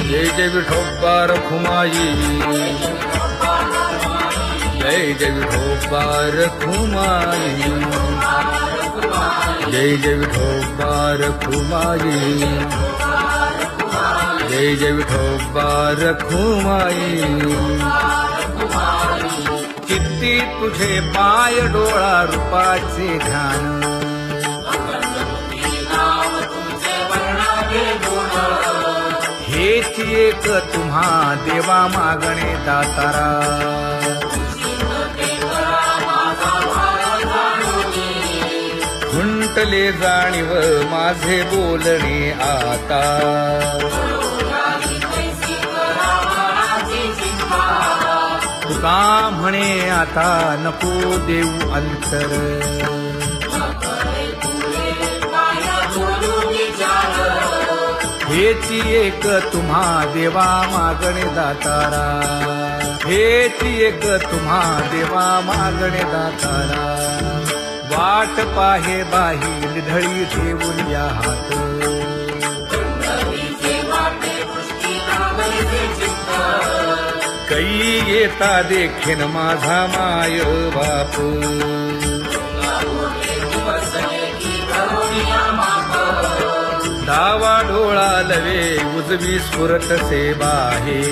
जय जय विठोबा रखुमाई, जय जय विठोबा रखुमाई, जय जय विठोबा रखुमाई, जय जय विठोबा रखुमाई। चित्ती तुझे पाय डोळा रूपाचे ध्यान, हेच एक तुम्हा देवा मागणे दातारा। खुंटले जाणीव माझे बोलणे आता, तुका म्हणे आता नको देऊ अंतर। हेची एक तुम्हा देवा मागणे दातारा, हेची एक तुम्हा देवा मागणे दातारा। वाट पाहे बाही ढळी ठेवून या हात, कै येता देखेन माझा माय बाप। डावा डोळा लवे उजवी स्फुरत से बाहे,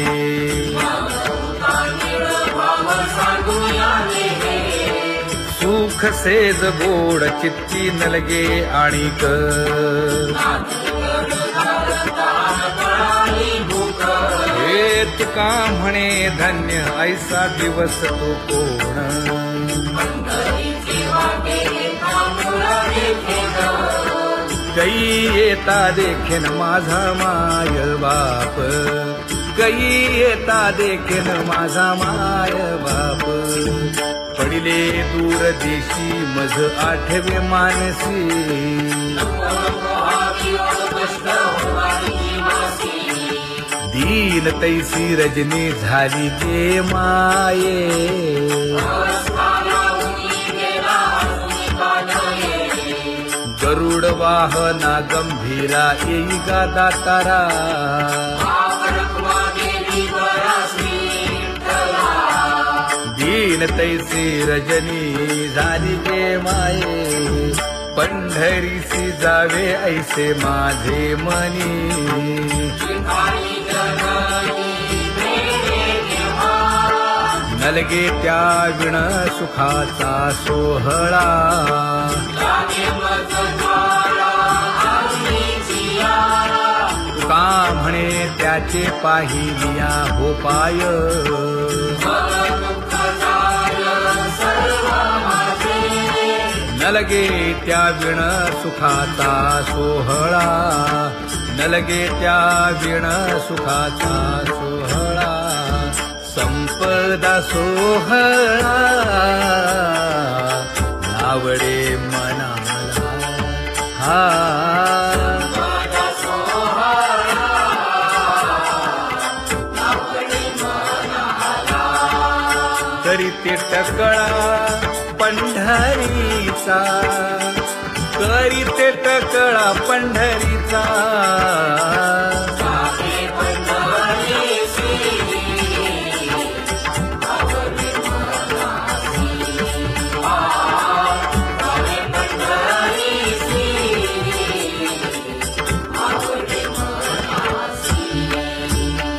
सुख सेज गोड चित्ती नलगे आणिक। हे तुका म्हणे धन्य ऐसा दिवस तो कोण। कै येता देखेन माझा माय बाप, कै येता देखेन माझा माय बाप। पडिले दूर देशी मज आठवे मानसी, दीन तैसी रजनी झाली गे माये। गरुड वाहना गंभीरा येई गा दातारा, दीन तैसी रजनी झाली गे माये। पंढरीसी जावे ऐसे माझे मनी, नलगे त्या विण सुखाचा सोहळा। तुका म्हणे त्याचे पाहिलिया हो पाय, नलगे त्या विण सुखाचा सोहळा, नलगे त्या विण सुखाचा सोहळा। संपदा सोहळा आवडे मनाला, हा करीते टकळा पंढरीचा, करीते टकळा पंढरीचा।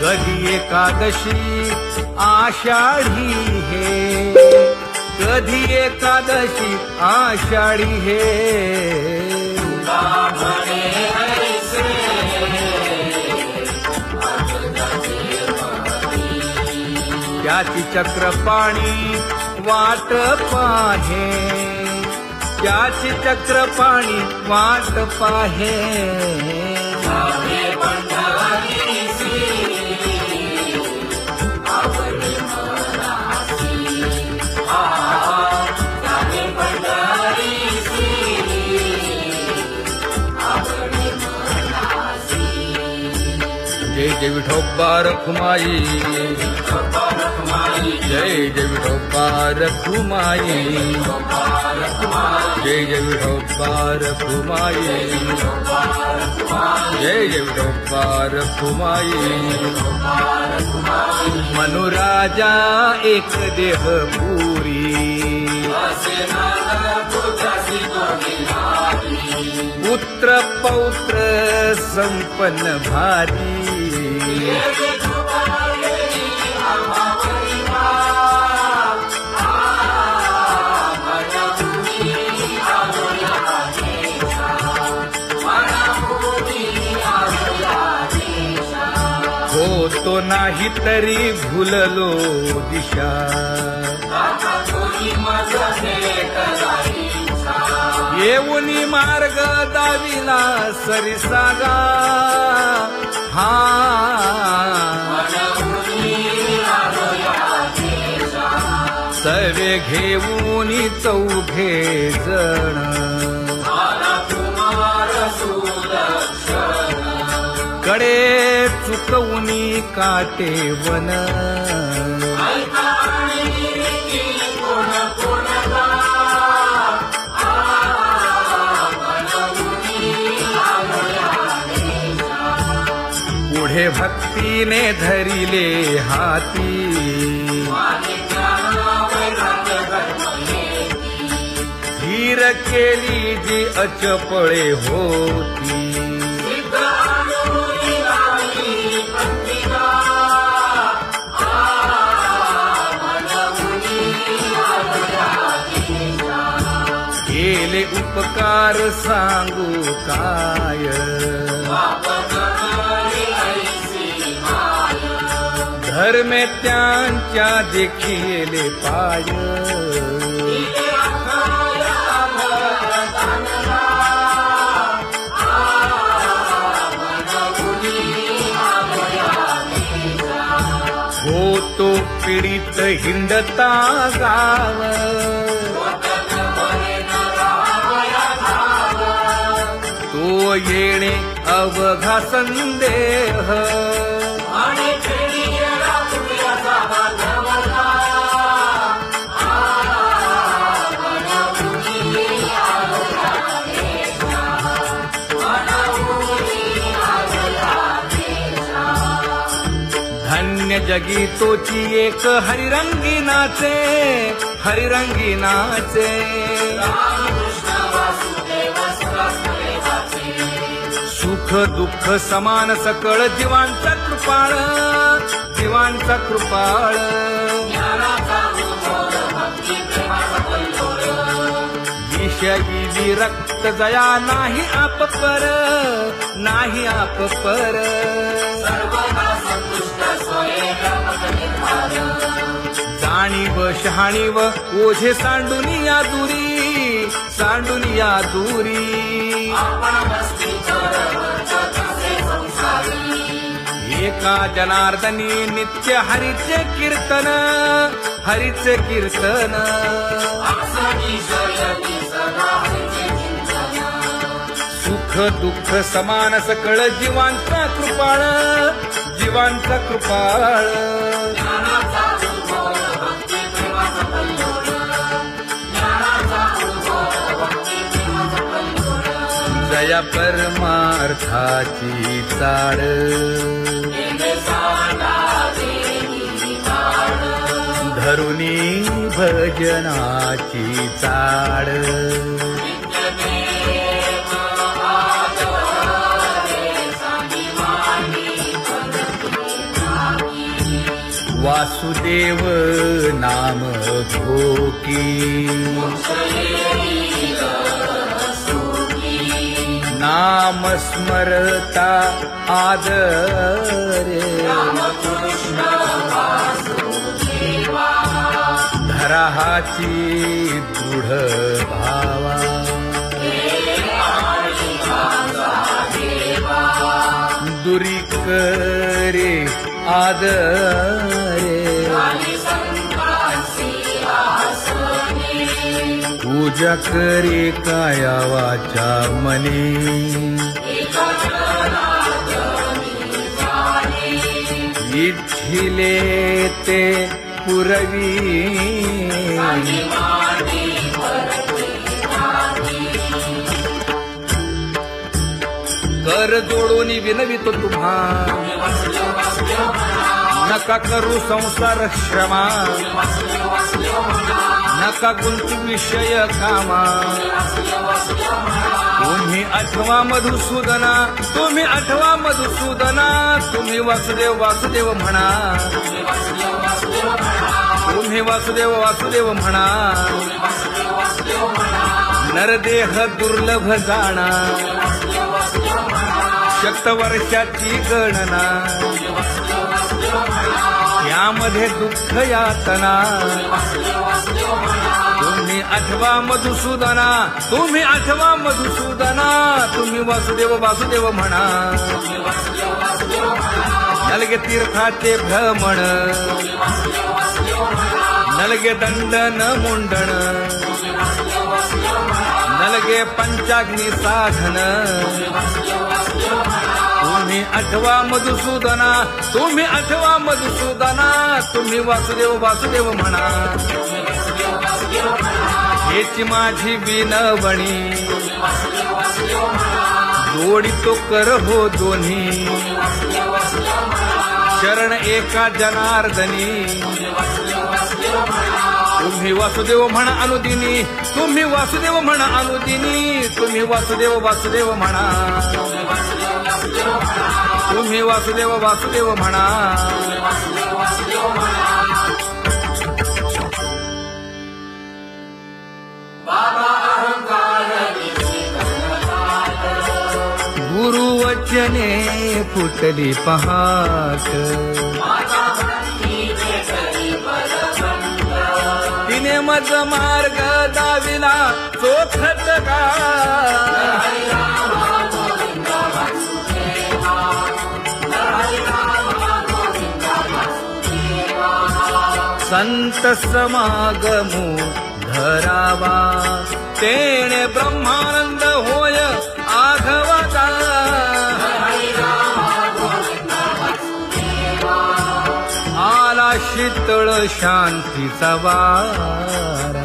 कधी एकादशी आषाढी हे, कधी एकादशी आषाढी हे। त्याची चक्रपाणी वाट पाहे, त्याची चक्रपाणी वाट पाहे। जय जय विठोबा रखुमाई, जय जय विठोबा रखुमाई जय जय विठोबा रखुमाई जय जय विठोबा रखुमाई मनुराजा एक देह पुरी पुत्र पौत्र संपन्न भारी तो नाही तरी भुललो दिशा येऊनी मार्ग दाविला सरिसागा हा सवे घेऊनी चौघे जण कडे चुकवूनी काटे वन पुढे भक्तीने धरिले हाती धीर केली जी अचपळे होती केले उपकार सांगू काय धर्मे त्यांच्या देखिले पाय होतो पीडित हिंडता गाव तो येणे अवघा संदेह धन्य जगी तोची एक हरिरंगी नाचे हरिरंगी नाचे सुख दुःख समान सकळ जीवांचा कृपाळ जीवांचा कृपाळ विषयी विरक्त जया नाही आप पर नाही आप पर जाणीव शहाणीव ओझे सांडुनिया दूरी एका जनार्दनी नित्य हरीचे कीर्तन सुख दुःख समान सकळ जीवांचा कृपाळ जया परमार्थाची चाळ धरुनी भजनाची चाळ वासुदेव नाम घोकी नाम स्मरता आदरे धराहाची दृढ भावा दुरी करे आदरे पूजा करे काया वाचा मने इच्छिले ते पुरवी कर जोडून विनवितो तुम्हा नका करू संसार श्रमा नका गुंतू विषय कामा तुम्ही आठवा मधुसूदना तुम्ही आठवा मधुसूदना तुम्ही वासुदेव वासुदेव म्हणा तुम्ही वासुदेव वासुदेव म्हणा नरदेह दुर्लभ जाणा शतवर्षाची गणना यामध्ये दुःख यातना तुम्ही आठवा मधुसूदना तुम्ही आठवा मधुसूदना तुम्ही वासुदेव वासुदेव म्हणा नलगे तीर्थाचे भ्रमण नलगे दंडन मुंडण नलगे पंचाग्नी साधन तुम्ही आठवा मधुसूदना तुम्ही आठवा मधुसूदना तुम्ही वासुदेव वासुदेव म्हणा हेची माझी विनवणी जोडितो कर हो दोन्ही शरण एका जनार्दनी तुम्ही वासुदेव म्हणा अनुदिनी तुम्ही वासुदेव म्हणा अनुदिनी तुम्ही वासुदेव वासुदेव म्हणा तुम्ही वासुदेव वासुदेव म्हणा गुरुवचने फुटली पहाट तिने मज मार्ग दाविला चोखत का संत समागमू धरावा तेणे ब्रह्मानंद होय आघवा का आला शीतळ शांतीचा वारा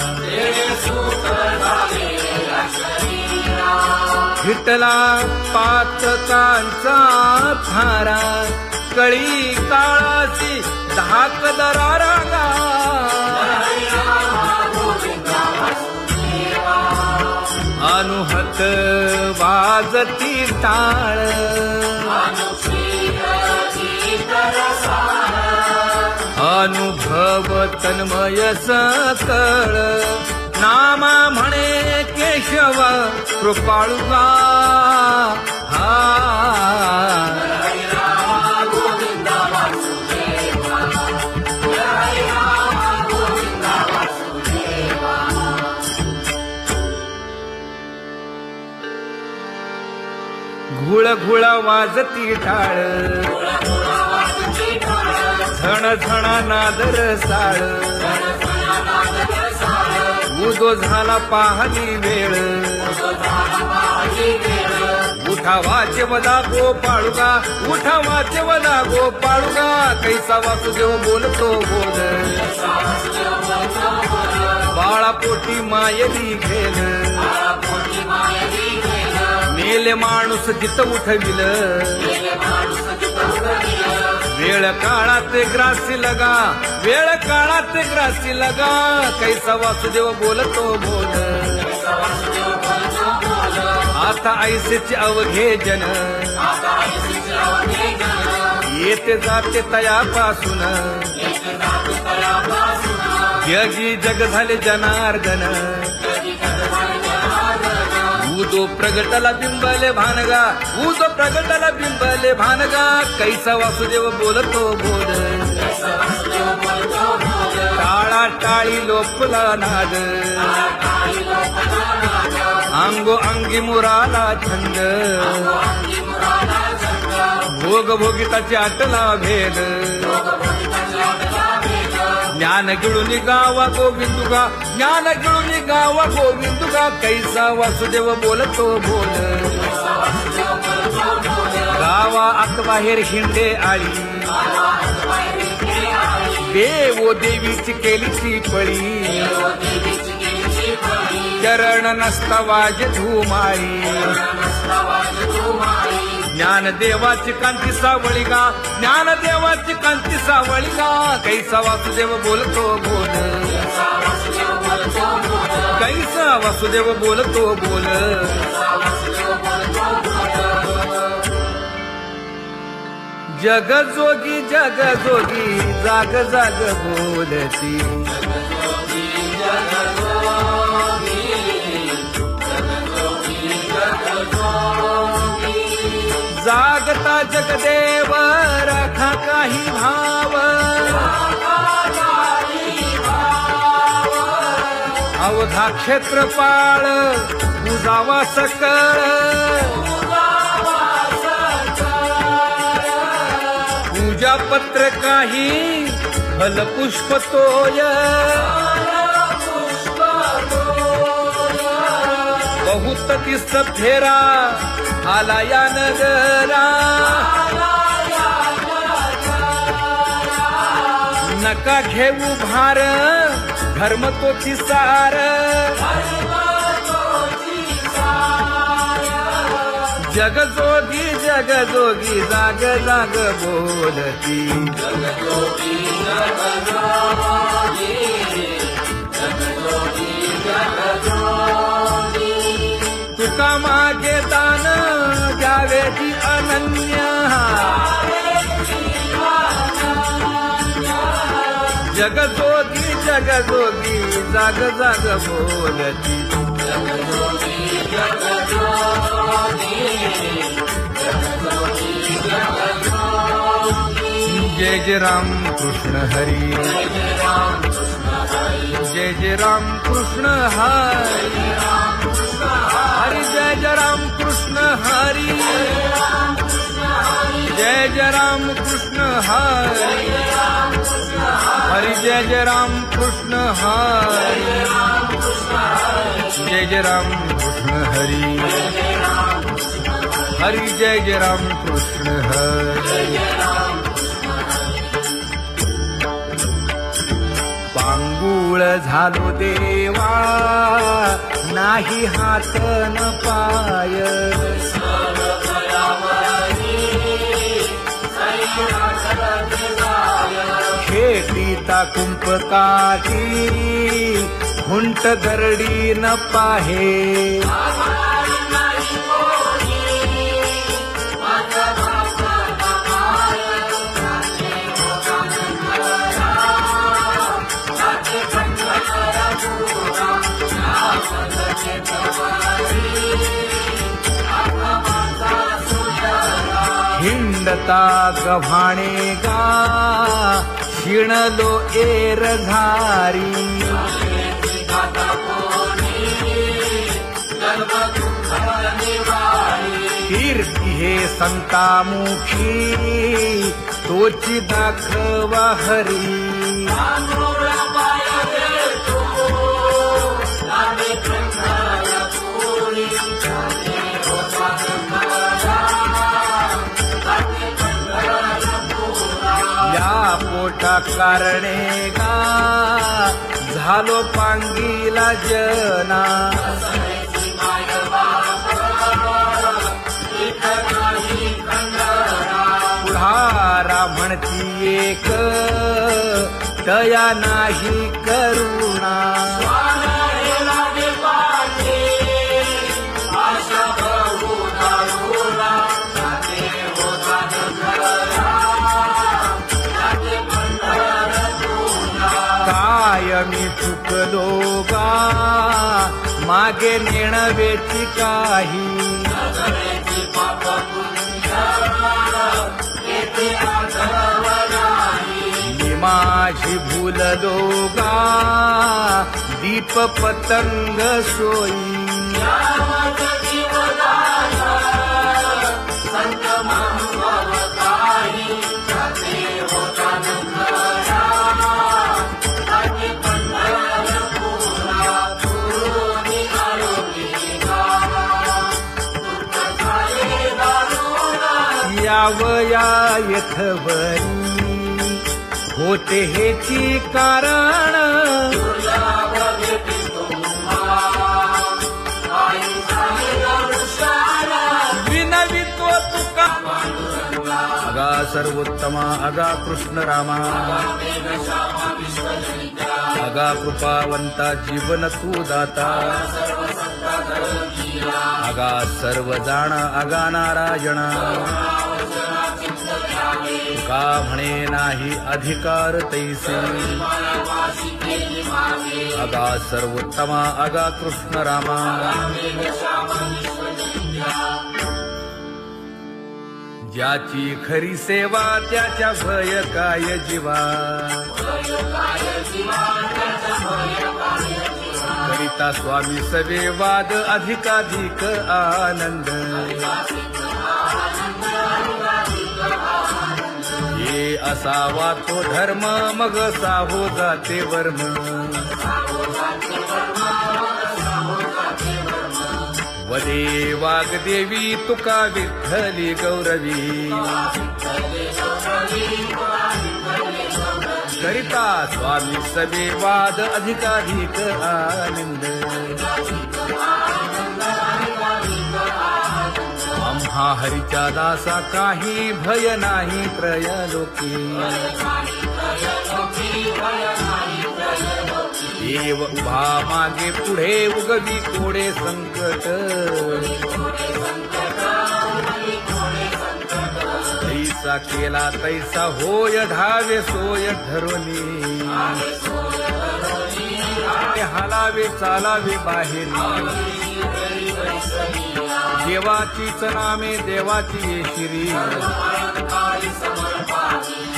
हिटला पातकांचा थारा कळी काळाची धाक दरारा अनुहत वाजती टाळ अनुभव तन्मय सकळ नामा म्हणे केशव कृपाळुगा हा घुळ घुळ वाजती टाळ झण झण नादर साळ उदो झाला पाहली वेळ उठा वाचे वदा गोपाळुगा उठा वाचे वदा गोपाळुगा कैसा वासुदेव बोलतो बोल बाळा पोटी मायली घेल मेले माणूस जित उठविल वेळ काळात ग्रासी लगा वेळ काळात ग्रासी लगा कैसा वासुदेव बोलतो बोल आता ऐसेचे अवघे जन येते जाते तयापासून जगी जग झाले जनार्दन उदो प्रगटला बिंबले भानगा उदो प्रगटला बिंबले भानगा कैसा वासुदेव बोलतो बोल टाळा टाळी लोपला नाद अंगो अंगी मुराला छंद भोग भोगिताची आटला भेद ज्ञान गिळून गावा गोविंदुगा ज्ञान गिळून गावा गोविंदुगा कैसा वासुदेव बोलतो बोल गावा आत बाहेर हिंडे आळी देवो देवीची केलीची पळी चरण नस्तवाज धुमाळी ज्ञानदेवाची कांती सावळी गा ज्ञानदेवाची कांती सावळी गा कैसा वासुदेव बोलतो बोल कैसा वासुदेव बोलतो बोल जगजोगी जाग जाग बोलती जागता जगदेव राखा काही भाव अवधा क्षेत्रपाळ उजावा सकळ पूजा पत्र काही फलपुष्प तोय बहुत तीस फेरा आला या नगरा नका घेऊ भार धर्म तोची सार जगजोगी जाग जाग बोलती तुका मागे दान द्यावेची अनन्य जगजोगी जाग जाग बोलती जय जय राम कृष्ण हरी जय जय राम कृष्ण हरी हरि जय जय राम कृष्ण हरी जय जय राम कृष्ण हरी हरि जय जय राम कृष्ण हरी जय जय राम कृष्ण हरी हरि जय जय राम कृष्ण हरी पांगुळ झालो देवा नाही हात न पाय खेटीता कुंपकाठी हुंट गरडी न पाहे हिंडता गव्हाणे गा शिणलो एर झारी कीर्ती हे संतामुखी तोची दाखवा हरी या पोटा कारणे गा झालो पांगीला जना पुढारा म्हणती एक तया नाही करुणा मी चुकलो गा मागे नेणवेची काही मी माझी भूललो गा दीप पतंग सोयी यावया यथवरी होते हेची कारण विनवितो तुका अगा सर्वोत्तमा अगा कृष्ण रामा अगा कृपावंता जीवन तू दाता अगा सर्व जाणा अगा नारायणा तुका म्हणे नाही अधिकार तैसे अगा सर्वोत्तमा अगा कृष्ण रामा ज्याची खरी सेवा त्याच्या भय काय जीवा करिता स्वामी सवे वाद अधिकाधिक आनंद ये असावा तो धर्म मग साहो जाते वर्म वदे वाग्देवी तुका विठ्ठली गौरवी करिता स्वामी सवे वाद अधिकाधिक आनंद आम्हा हरीच्या दासा काही भय नाही त्रयलोकी देव उभा मागे पुढे उगवी कोडे संकट तैसा केला तैसा होय धावे सोय धरोनी हालावे चालावे बाहेरी देवाचीच नामे देवाची येशिरी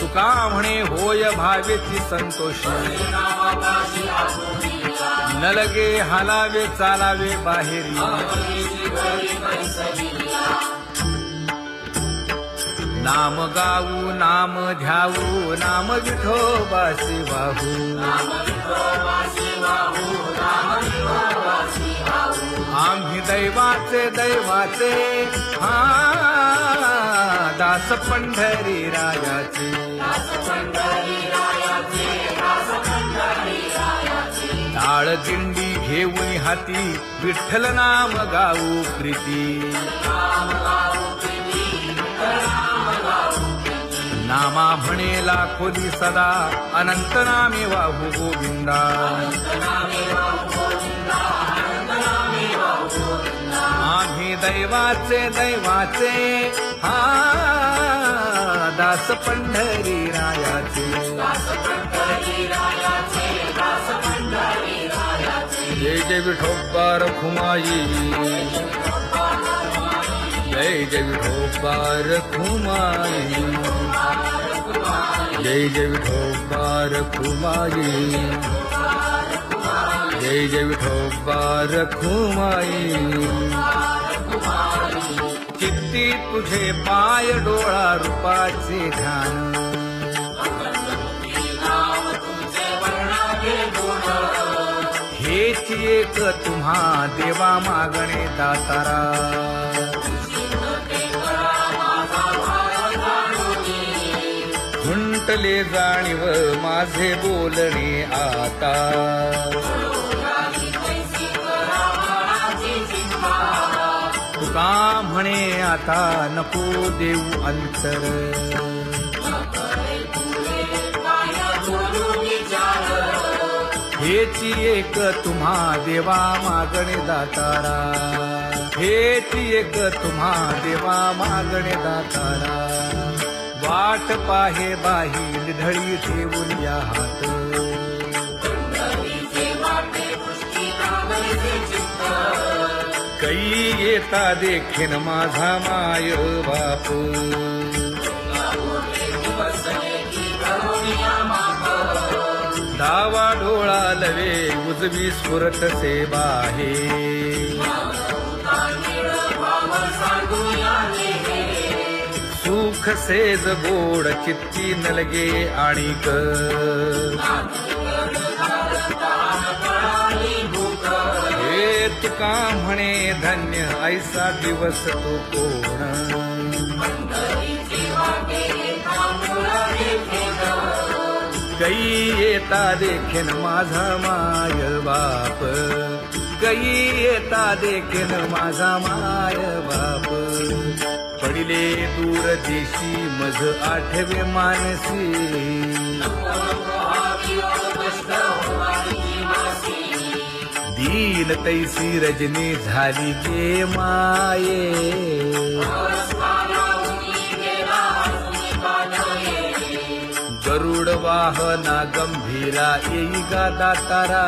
तुका म्हणे होय भावेची संतोषी न लगे हालावे चालावे बाहेरी नाम गाऊ नाम ध्याऊ नाम विठोबासी वाहू आम्ही दैवाचे दैवाचे हा दास पंढरी रायाचे टाळ दिंडी घेऊन हाती विठ्ठल नाम गाऊ प्रीती नामा म्हणेला खोली सदा अनंत नामे वाहू गोविंदा आम्ही दैवाचे दैवाचे हा दास पंढरी रायाचे जय जय विठोबा रखुमाई जय जय विठोबा रखुमाई जय जय विठोबा रखुमाई जय जय विठोबा रखुमाई चित्ती तुझे पाय डोळा रूपाचे ध्यान हेच एक तुम्हा देवा मागणे दातारा खुंटले जाणीव माझे बोलणे आता तुका म्हणे आता नको देऊ अंतर हेची एक तुम्हा देवा मागणे दातारा हेची एक तुम्हा देवा मागणे दातारा वाट पाहे बाही ढळी ठेवून या हात कै येता देखीन माझा माय बाप डावा डोळा लवे उजवी स्फुरत से बाहे सुख सेज गोड चित्ती नलगे आणिक हे तुका म्हणे धन्य ऐसा दिवस तो कोण गई येता देखेन माझा माय बाप, गई येता देखेन माझा माय बाप. पडिले दूर देशी मज आठवे मानसी, दीन तैसी रजनी झाली गे माये. गरुड वाहना गंभीरा येई गा दातारा,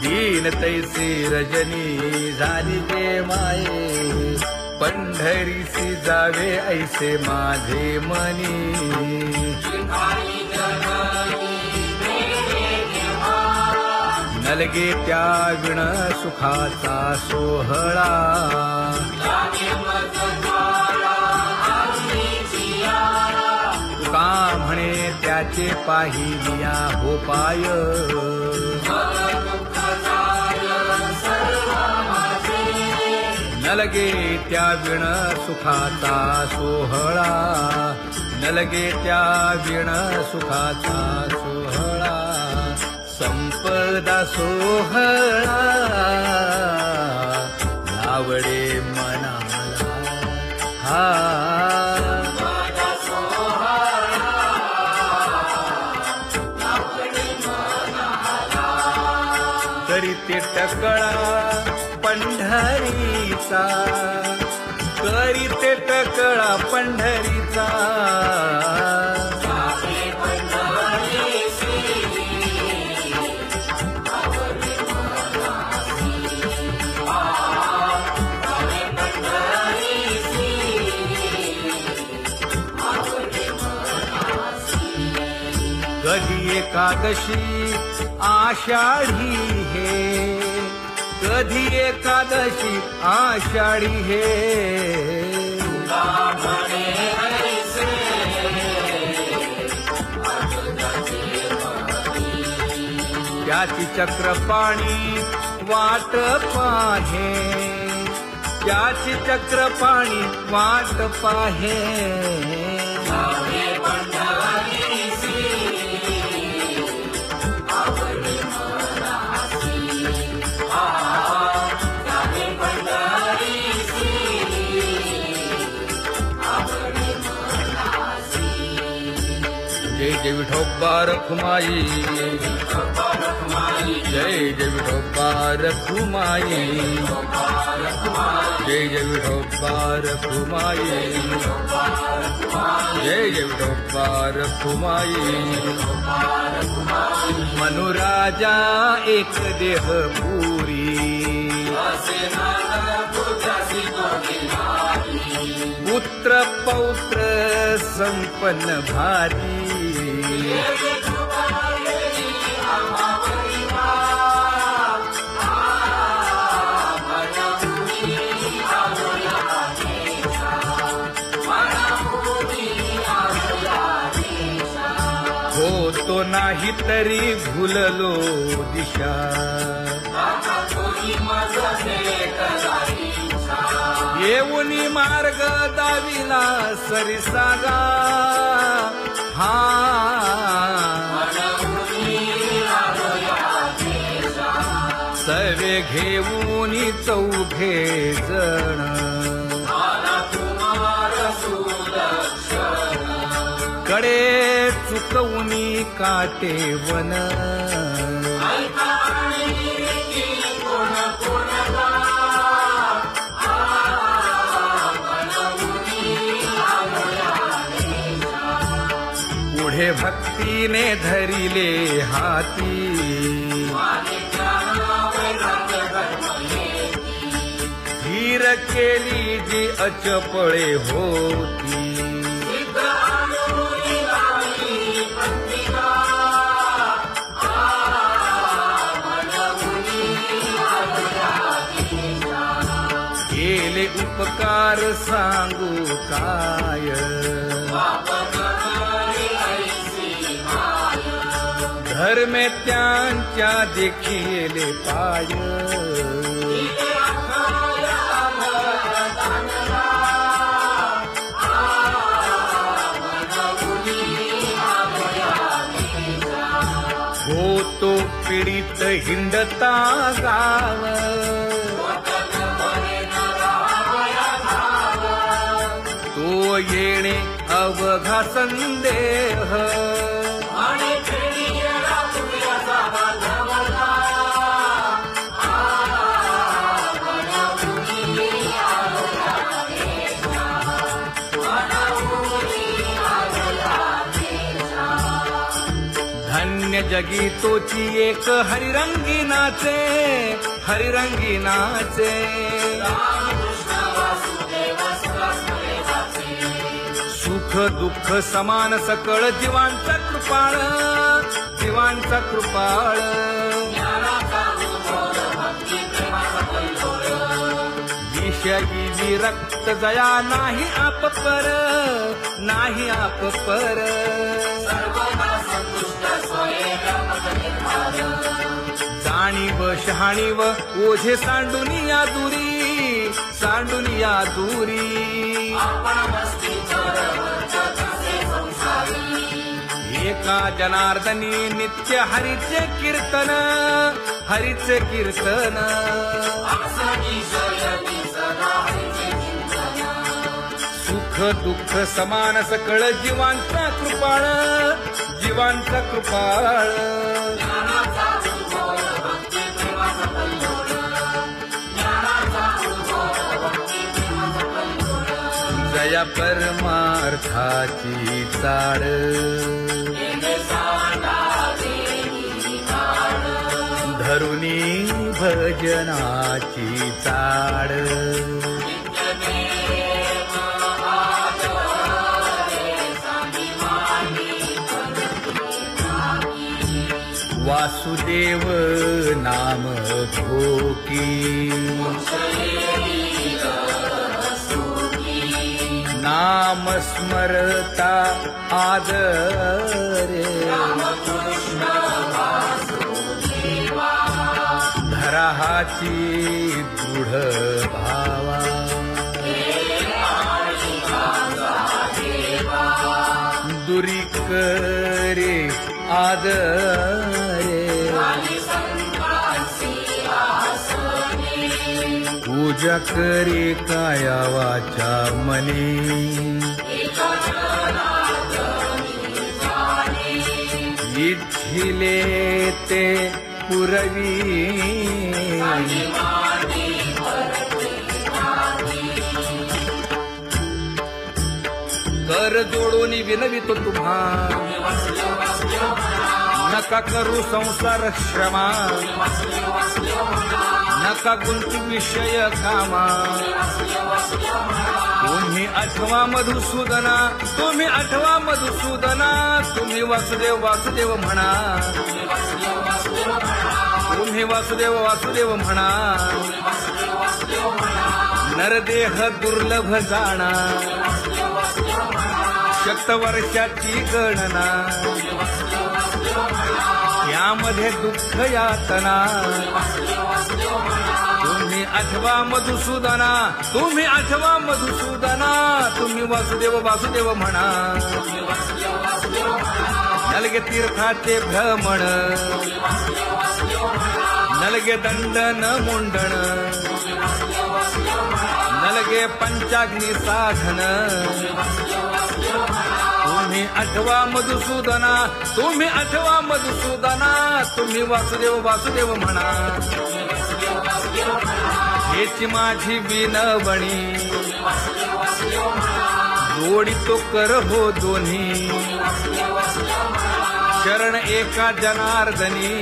दीन तैसी रजनी झाली गे माये. पंढरीसी जावे ऐसे माझे मनी, नलगे त्या विण सुखाचा सोहळा. तुका म्हणे त्याचे पाहिलिया हो पाय, नलगे त्या विण सुखाचा सोहळा, नलगे त्या विण सुखाचा सोहळा. संपदा सोहळा लावडे मनाला, हा करीते टकळा पंढरीचा, करीते टकळा पंढरीचा. कधी एकादशी आषाढी हे, कधी एकादशी आषाढी हे. त्याची चक्रपाणी वाट पाहे, त्याची चक्रपाणी वाट पाहे. जय जय विठोबा रखुमाई, जय जय विठोबा रखुमाई, जय जय विठोबा रखुमाई, जय जय विठोबा रखुमाई. मनुराजा एक देह पुरी, पुत्र पौत्र संपन्न भारी. होतो नाही तरी भुललो दिशा, येऊनी मार्ग दाविला सरिसागा. हा सर्वे घेऊनी चौघे जण, कडे चुकवूनी काटे वन. पुढे भक्तीने धरिले हाती, धीर केली जी अचपळे होती. केले उपकार सांगू काय, धर्मे त्यांच्या देखिले पाय. तो पीडित हिंडता गाव, तो येणे अवघा संदेह, धन्य जगी तोची एक हरिरंगी नाचे, हरिरंगी नाचे, सुख दुःख समान सकळ जीवांचा कृपाळ, जीवांचा कृपाळ, विषयी विरक्त जया नाही आप पर, नाही आप पर, जाणीव शहाणीव ओझे सांडुनिया दुरी, सांडुनिया दुरी, एका जनार्दनी नित्य हरीचे कीर्तन, हरीचे कीर्तन, सुख दुःख समान सकळ जीवांचा कृपाळ, जीवांचा कृपाळ, जया परमार्थाची चाळ, धरुनी भजनाची चाळ, वासुदेव नाम घोकी, नाम स्मरता आदरे, धराहाची दृढ भावा, दुरी करे आदरे, पूजा करे काया वाचा मने, इच्छिले ते पुरवी, कर जोडून विनवितो तुम्हा, नका करू संसार श्रमा, नका गुंतू विषय कामा, तुम्ही आठवा मधुसूदना, तुम्ही आठवा मधुसूदना, तुम्ही वासुदेव वासुदेव म्हणा, तुम्ही वासुदेव वासुदेव म्हणा, नरदेह दुर्लभ जाणा, शतवर्षाची गणना, यामध्ये दुःख यातना, तुम्ही आठवा मधुसूदना, तुम्ही आठवा मधुसूदना, तुम्ही वासुदेव वासुदेव म्हणा, नलगे तीर्थाचे भ्रमण, नलगे दंडन मुंडण, नलगे पंचाग्नी साधन, तुम्ही आठवा मधुसूदना, तुम्ही आठवा मधुसूदना, तुम्ही वासुदेव वासुदेव म्हणा, हेची माझी विनवणी, जोडितो कर हो दोन्ही, शरण एका जनार्दनी,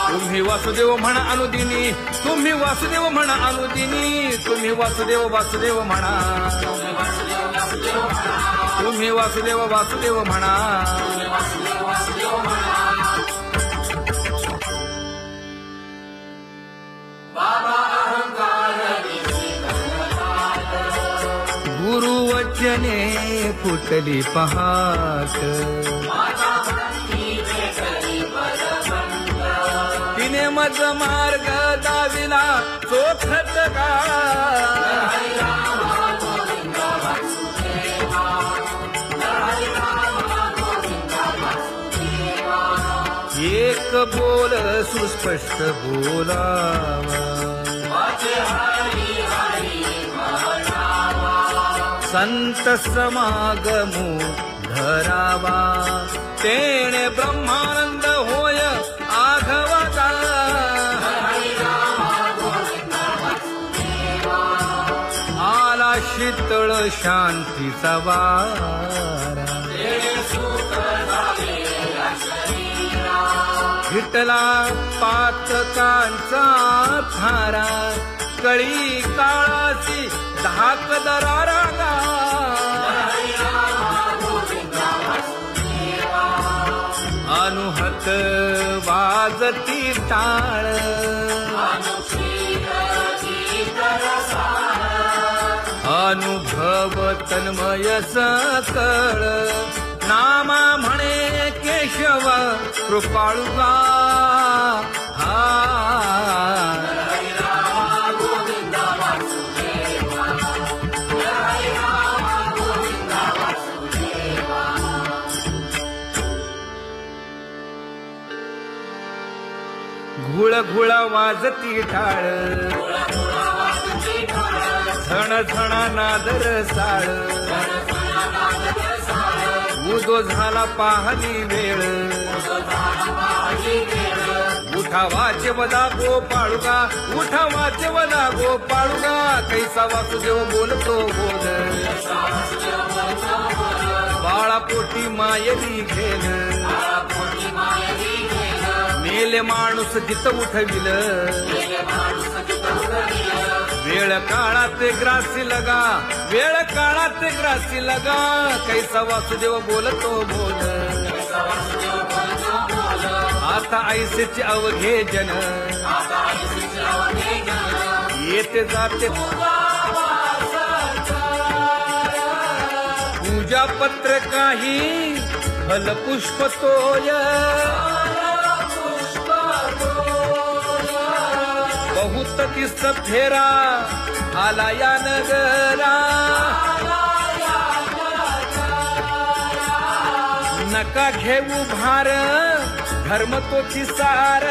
तुम्ही वासुदेव म्हणा अनुदिनी, तुम्ही वासुदेव म्हणा अनुदिनी, तुम्ही वासुदेव वासुदेव म्हणा, तुम्ही वासुदेव वासुदेव म्हणा, गुरुवचने फुटली पहाट, तिने मज मार्ग दाविला चोखत का, बोल सुस्पष्ट बोलावा, संत समागमो धरावा, तेणे ब्रह्मानंद होय आघवता. आला शीतळ शांतीचा वारा, विठला पातकांचा थारा, कळी काळाची धाक दरारा. अनुहत वाजती टाळ, अनुभव तन्मय सकळ. नामा म्हणे केशव कृपाळुगा, हा घुळ घुळ वाजती टाळ, झण झण नादर साळ. उदो झाला पाहली वेळ, उठा वाचवदा गोपाळुगा, उठा वाचवदा गोपाळुगा. कैसा वासुदेव बोलतो बोल, बाळा पोटी मायली घेल. मेले माणूस जित उठविल, वेळ काळात ग्रासी लगा, वेळ काळात ग्रासी लगा. कैसा वासुदेव बोलतो बोल, आता ऐसेचे अवघे जन, येते जाते पूजा पत्र काही, फल पुष्प तोय. बहुत तिस्त फेरा आला या नगरा, नका घेऊ भार धर्म तोची सार.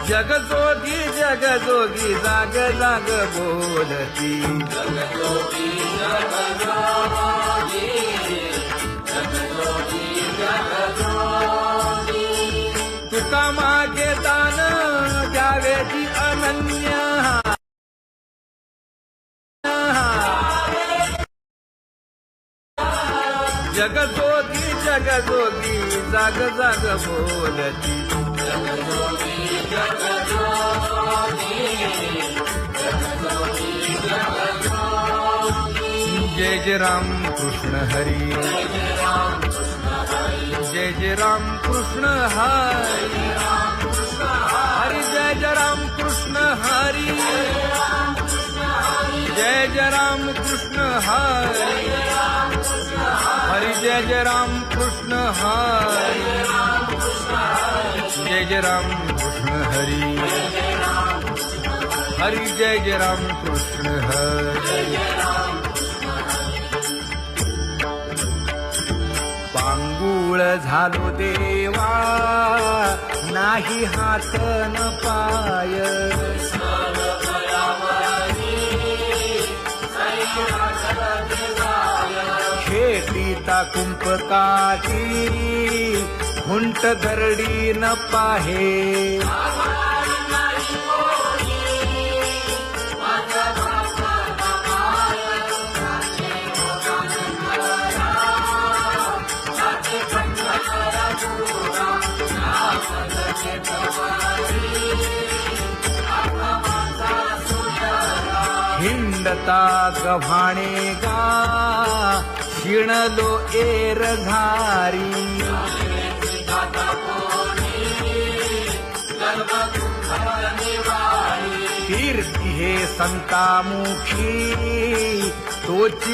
जगजोगी जगजोगी जाग जाग बोलती, तुका मागे दान द्यावे जी अनन्य. जगजोगी जगजोगी जाग जाग बोलती, जय जय राम कृष्ण हरी, जय जय राम कृष्ण हरी, हरी जय जय राम कृष्ण हरी, जय जय राम कृष्ण हरी, हरी जय जय राम कृष्ण हरी, जय जय राम कृष्ण हरी, हरी जय जय राम कृष्ण हरी. पांगुळ झालो देवा, नाही हात न पाय. शेतीता कुंपकाची हुंट दरडी न पाहे. हिंडता गव्हाणे गा, शिणलो एर घारी. कीर्ती हे संतामुखी तोची